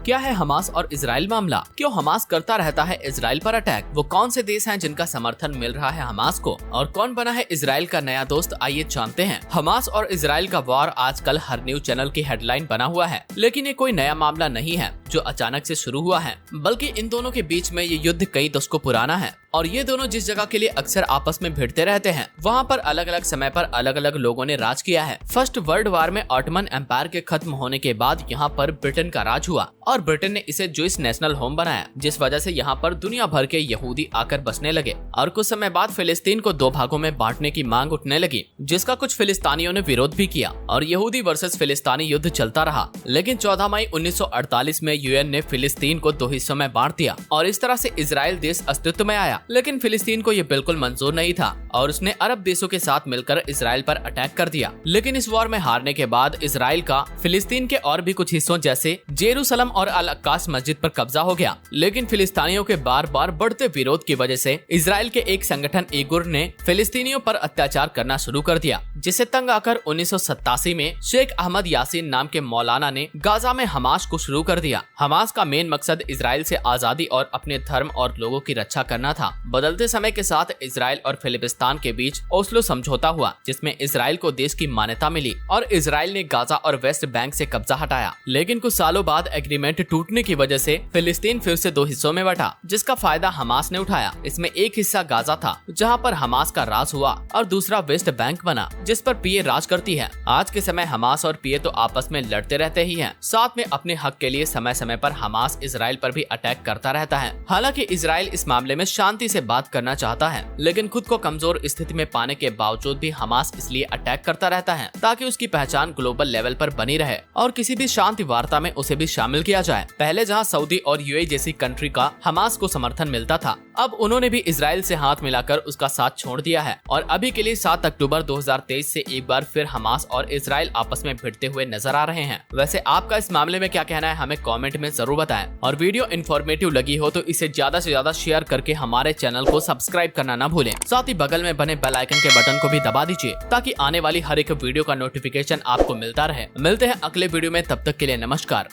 क्या है हमास और इजराइल मामला? क्यों हमास करता रहता है इजराइल पर अटैक? वो कौन से देश हैं जिनका समर्थन मिल रहा है हमास को? और कौन बना है इजराइल का नया दोस्त? आइए जानते हैं। हमास और इजराइल का वॉर आजकल हर न्यूज चैनल की हेडलाइन बना हुआ है, लेकिन ये कोई नया मामला नहीं है जो अचानक से शुरू हुआ है, बल्कि इन दोनों के बीच में ये युद्ध कई दशकों पुराना है। और ये दोनों जिस जगह के लिए अक्सर आपस में भिड़ते रहते हैं, वहाँ पर अलग अलग समय पर अलग अलग लोगों ने राज किया है। फर्स्ट वर्ल्ड वार में ऑटोमन एम्पायर के खत्म होने के बाद यहाँ पर ब्रिटेन का राज हुआ और ब्रिटेन ने इसे ज्यूइश नेशनल होम बनाया, जिस वजह से यहाँ पर दुनिया भर के यहूदी आकर बसने लगे। और कुछ समय बाद फिलिस्तीन को दो भागों में बांटने की मांग उठने लगी, जिसका कुछ फिलिस्तीनियों ने विरोध भी किया और यहूदी वर्सेस फिलिस्तीनी युद्ध चलता रहा। लेकिन 14 मई 1948 में यूएन ने फिलिस्तीन को दो हिस्सों में बांट दिया और इस तरह से इजराइल देश अस्तित्व में आया। लेकिन फिलिस्तीन को ये बिल्कुल मंजूर नहीं था और उसने अरब देशों के साथ मिलकर इजराइल पर अटैक कर दिया। लेकिन इस वॉर में हारने के बाद इजराइल का फिलिस्तीन के और भी कुछ हिस्सों जैसे जेरूसलम और अल अक्कास मस्जिद पर कब्जा हो गया। लेकिन फिलिस्तीनियों के बार बार बढ़ते विरोध की वजह से इजराइल के एक संगठन इगुर ने फिलिस्तीनियों पर अत्याचार करना शुरू कर दिया, जिसे तंग आकर 1987 में शेख अहमद यासीन नाम के मौलाना ने गाजा में हमास को शुरू कर दिया। हमास का मेन मकसद इजराइल से आजादी और अपने धर्म और लोगों की रक्षा करना था। बदलते समय के साथ इजराइल और फिलिस्तीन के बीच ओस्लो समझौता हुआ, जिसमें इजराइल को देश की मान्यता मिली और इजराइल ने गाजा और वेस्ट बैंक से कब्जा हटाया। लेकिन कुछ सालों बाद एग्रीमेंट टूटने की वजह से फिलिस्तीन फिर से दो हिस्सों में बटा, जिसका फायदा हमास ने उठाया। इसमें एक हिस्सा गाजा था जहां पर हमास का राज हुआ और दूसरा वेस्ट बैंक बना, जिस पर पीए राज करती है। आज के समय हमास और पीए तो आपस में लड़ते रहते ही हैं, साथ में अपने हक के लिए समय समय पर हमास इजराइल पर भी अटैक करता रहता है। हालांकि इजराइल इस मामले में शांति से बात करना चाहता है, लेकिन खुद को कमजोर स्थिति में पाने के बावजूद भी हमास इसलिए अटैक करता रहता है ताकि उसकी पहचान ग्लोबल लेवल पर बनी रहे और किसी भी शांति वार्ता में उसे भी शामिल किया जाए। पहले जहां सऊदी और यूएई जैसी कंट्री का हमास को समर्थन मिलता था, अब उन्होंने भी इजराइल से हाथ मिलाकर उसका साथ छोड़ दिया है और अभी के लिए 7 अक्टूबर 2023 से एक बार फिर हमास और इजराइल आपस में भिड़ते हुए नजर आ रहे हैं। वैसे आपका इस मामले में क्या कहना है, हमें कमेंट में जरूर बताएं और वीडियो इन्फॉर्मेटिव लगी हो तो इसे ज्यादा से ज्यादा शेयर करके हमारे चैनल को सब्सक्राइब करना ना भूलें। साथ ही बगल में बने बेल आइकन के बटन को भी दबा दीजिए ताकि आने वाली हर एक वीडियो का नोटिफिकेशन आपको मिलता रहे। मिलते हैं अगले वीडियो में, तब तक के लिए नमस्कार।